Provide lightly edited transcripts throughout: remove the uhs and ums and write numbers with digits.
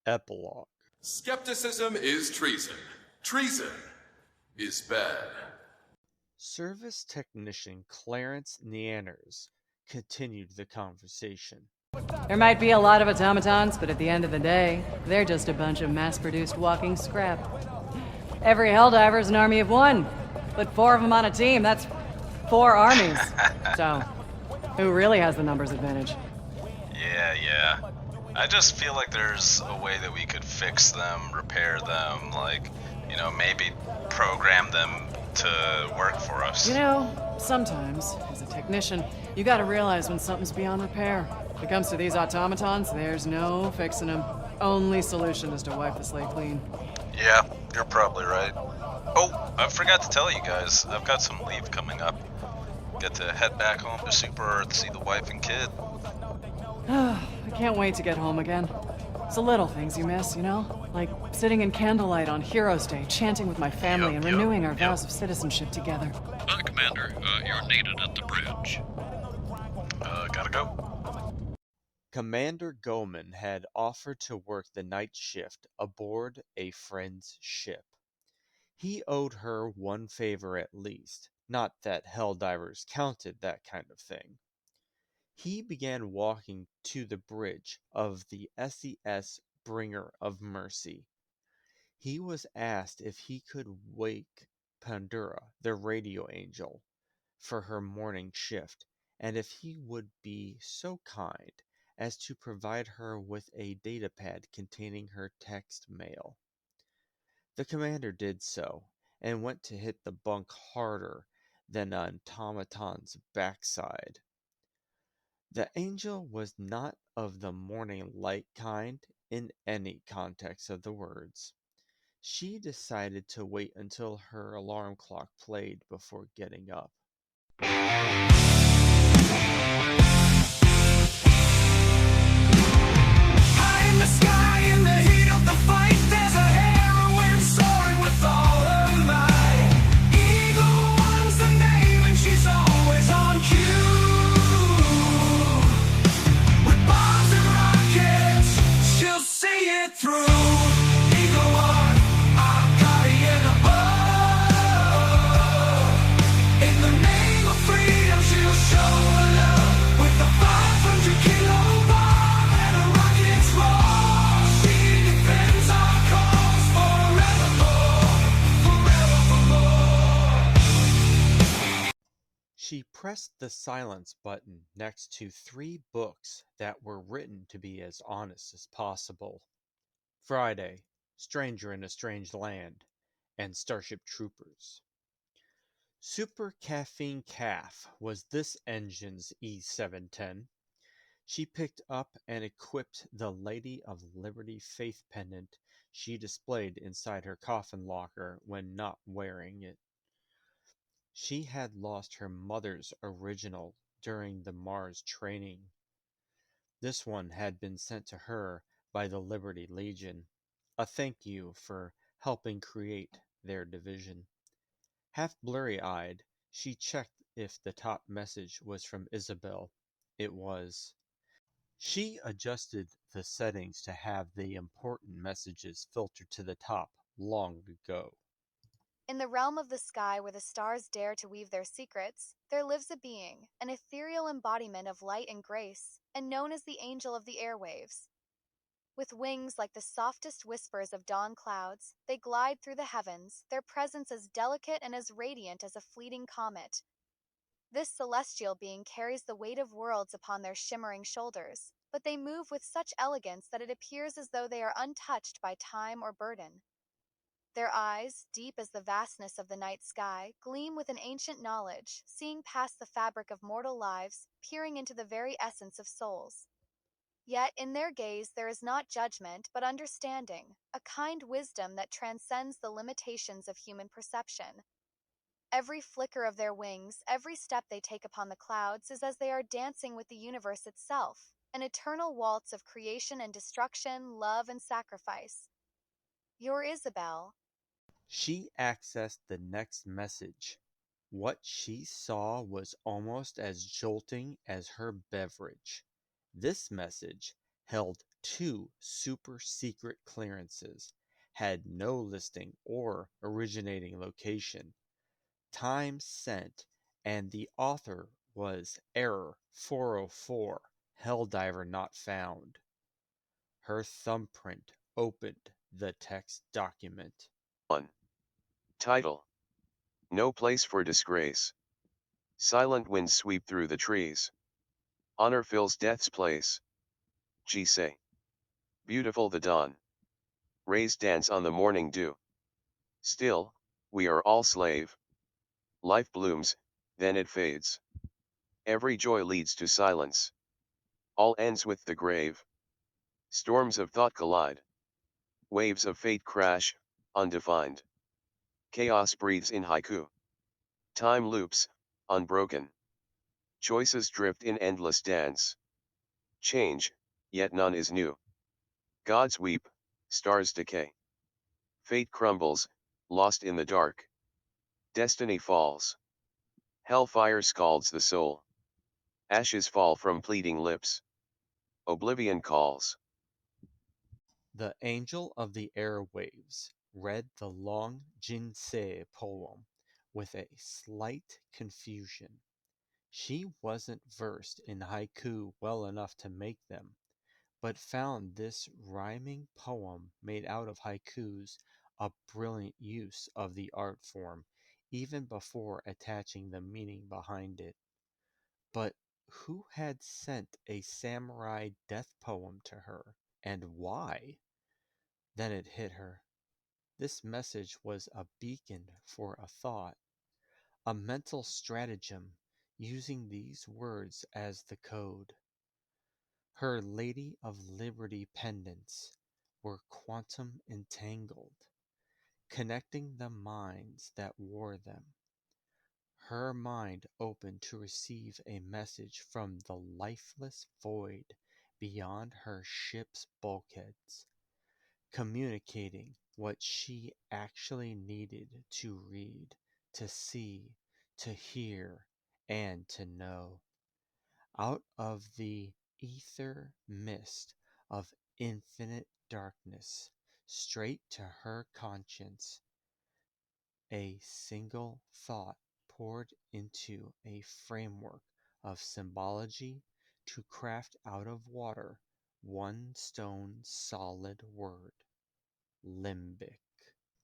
Epilogue. Skepticism is treason. Treason is bad. Service technician Clarence Neanders continued the conversation. There might be a lot of automatons, but at the end of the day, they're just a bunch of mass-produced walking scrap. Every Helldiver is an army of one. Put 4 of them on a team, that's 4 armies. So, who really has the numbers advantage? Yeah. I just feel like there's a way that we could fix them, repair them, like, maybe program them to work for us. Sometimes, as a technician, you gotta realize when something's beyond repair. When it comes to these automatons, there's no fixing them. Only solution is to wipe the slate clean. Yeah, you're probably right. Oh, I forgot to tell you guys, I've got some leave coming up. Get to head back home to Super Earth, see the wife and kid. I can't wait to get home again. It's the little things you miss, Like sitting in candlelight on Heroes Day, chanting with my family and renewing our vows of citizenship together. Commander, you're needed at the bridge. Gotta go. Commander Goman had offered to work the night shift aboard a friend's ship. He owed her one favor at least, not that Helldivers counted that kind of thing. He began walking to the bridge of the SES Bringer of Mercy. He was asked if he could wake Pandora, the radio angel, for her morning shift, and if he would be so kind as to provide her with a datapad containing her text mail. The commander did so, and went to hit the bunk harder than an automaton's backside. The angel was not of the morning light kind in any context of the words. She decided to wait until her alarm clock played before getting up. High in the sky, in the heat of the fight, there's a heroine soaring with all her might. Eagle One's the name, and she's always on cue. With bombs and rockets, she'll see it through. Eagle One, I've got it in a bow. In the name of freedom, she'll show her love with a 500-kilo bomb and a rocket's roar. She defends our cause forevermore. She pressed the silence button next to 3 books that were written to be as honest as possible. Friday, Stranger in a Strange Land, and Starship Troopers. Super Caffeine Calf was this engine's E710. She picked up and equipped the Lady of Liberty faith pendant she displayed inside her coffin locker when not wearing it. She had lost her mother's original during the Mars training. This one had been sent to her by the Liberty Legion, a thank you for helping create their division. Half blurry-eyed, she checked if the top message was from Isabel. It was. She adjusted the settings to have the important messages filtered to the top long ago. In the realm of the sky where the stars dare to weave their secrets, there lives a being, an ethereal embodiment of light and grace, and known as the Angel of the Airwaves. With wings like the softest whispers of dawn clouds, they glide through the heavens, their presence as delicate and as radiant as a fleeting comet. This celestial being carries the weight of worlds upon their shimmering shoulders, but they move with such elegance that it appears as though they are untouched by time or burden. Their eyes, deep as the vastness of the night sky, gleam with an ancient knowledge, seeing past the fabric of mortal lives, peering into the very essence of souls. Yet in their gaze there is not judgment, but understanding, a kind wisdom that transcends the limitations of human perception. Every flicker of their wings, every step they take upon the clouds is as they are dancing with the universe itself, an eternal waltz of creation and destruction, love and sacrifice. Your Isabel. She accessed the next message. What she saw was almost as jolting as her beverage. This message held 2 super secret clearances, had no listing or originating location, time sent, and the author was Error 404, Helldiver not found. Her thumbprint opened the text document. 1. Title: No Place for Disgrace. Silent winds sweep through the trees. Honor fills death's place. G say. Beautiful the dawn. Rays dance on the morning dew. Still, we are all slave. Life blooms, then it fades. Every joy leads to silence. All ends with the grave. Storms of thought collide. Waves of fate crash, undefined. Chaos breathes in haiku. Time loops, unbroken. Choices drift in endless dance. Change, yet none is new. Gods weep, stars decay. Fate crumbles, lost in the dark. Destiny falls. Hellfire scalds the soul. Ashes fall from pleading lips. Oblivion calls. The Angel of the Airwaves read the long Jinsei poem with a slight confusion. She wasn't versed in haiku well enough to make them, but found this rhyming poem made out of haikus a brilliant use of the art form, even before attaching the meaning behind it. But who had sent a samurai death poem to her, and why? Then it hit her. This message was a beacon for a thought, a mental stratagem, using these words as the code. Her Lady of Liberty pendants were quantum entangled, connecting the minds that wore them. Her mind open to receive a message from the lifeless void beyond her ship's bulkheads, communicating what she actually needed to read, to see, to hear, and to know. Out of the ether mist of infinite darkness, straight to her conscience, a single thought poured into a framework of symbology to craft out of water one stone solid word: limbic.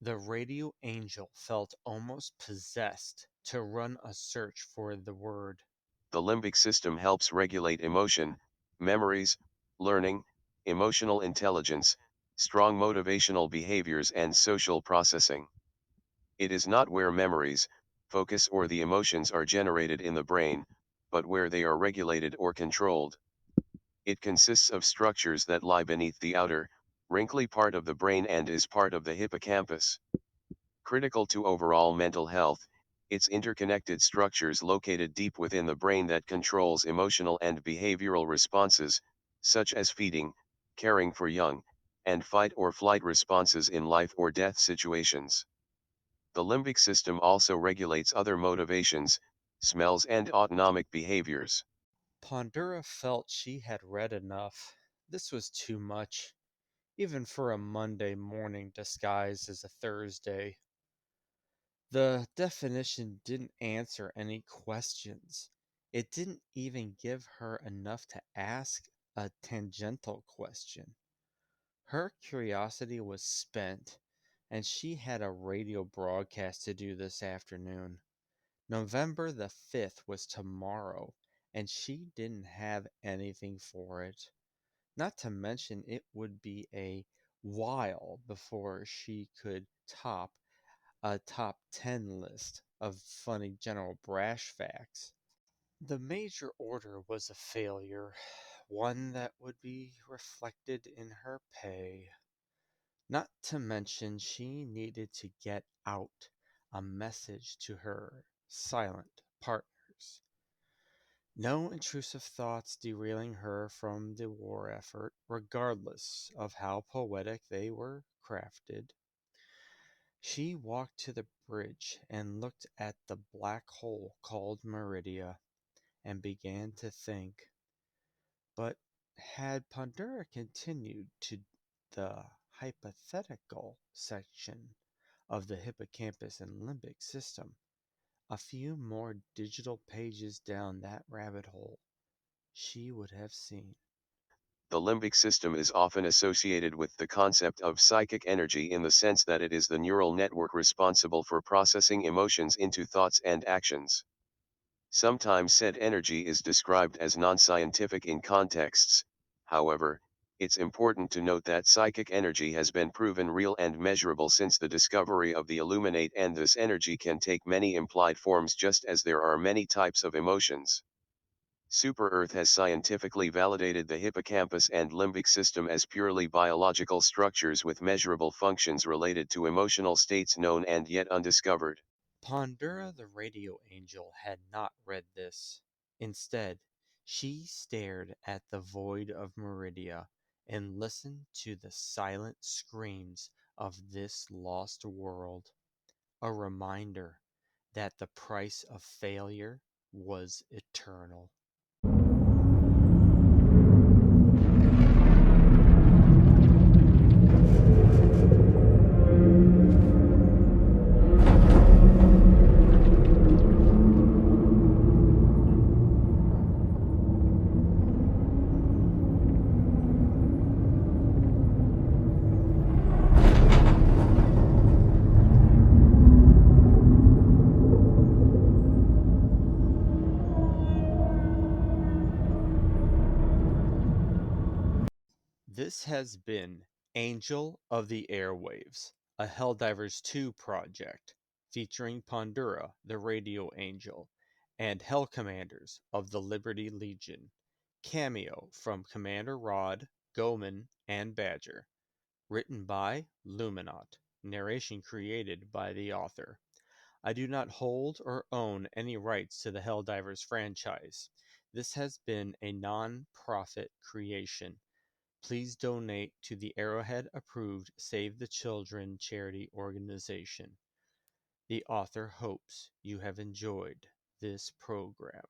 The radio angel felt almost possessed to run a search for the word. The limbic system helps regulate emotion, memories, learning, emotional intelligence, strong motivational behaviors and social processing. It is not where memories, focus or the emotions are generated in the brain, but where they are regulated or controlled. It consists of structures that lie beneath the outer, wrinkly part of the brain and is part of the hippocampus. Critical to overall mental health, its interconnected structures located deep within the brain that controls emotional and behavioral responses, such as feeding, caring for young, and fight or flight responses in life or death situations. The limbic system also regulates other motivations, smells and autonomic behaviors. Pandura felt she had read enough. This was too much, even for a Monday morning disguised as a Thursday. The definition didn't answer any questions. It didn't even give her enough to ask a tangential question. Her curiosity was spent, and she had a radio broadcast to do this afternoon. November the 5th was tomorrow, and she didn't have anything for it. Not to mention, it would be a while before she could top a top 10 list of funny general brash facts. The major order was a failure, one that would be reflected in her pay. Not to mention, she needed to get out a message to her silent partners. No intrusive thoughts derailing her from the war effort, regardless of how poetic they were crafted. She walked to the bridge and looked at the black hole called Meridia and began to think. But Had Pandora continued to the hypothetical section of the hippocampus and limbic system, a few more digital pages down that rabbit hole, she would have seen. The limbic system is often associated with the concept of psychic energy in the sense that it is the neural network responsible for processing emotions into thoughts and actions. Sometimes said energy is described as non-scientific in contexts, however, it's important to note that psychic energy has been proven real and measurable since the discovery of the Illuminate, and this energy can take many implied forms just as there are many types of emotions. Super Earth has scientifically validated the hippocampus and limbic system as purely biological structures with measurable functions related to emotional states known and yet undiscovered. Pandora the radio angel had not read this. Instead, she stared at the void of Meridia and listened to the silent screams of this lost world, a reminder that the price of failure was eternal. This has been Angel of the Airwaves, a Helldivers 2 project, featuring Pandora, the Radio Angel, and Hell Commanders of the Liberty Legion. Cameo from Commander Rod, Goman, and Badger. Written by Lumenaught. Narration created by the author. I do not hold or own any rights to the Helldivers franchise. This has been a non-profit creation. Please donate to the Arrowhead-approved Save the Children charity organization. The author hopes you have enjoyed this program.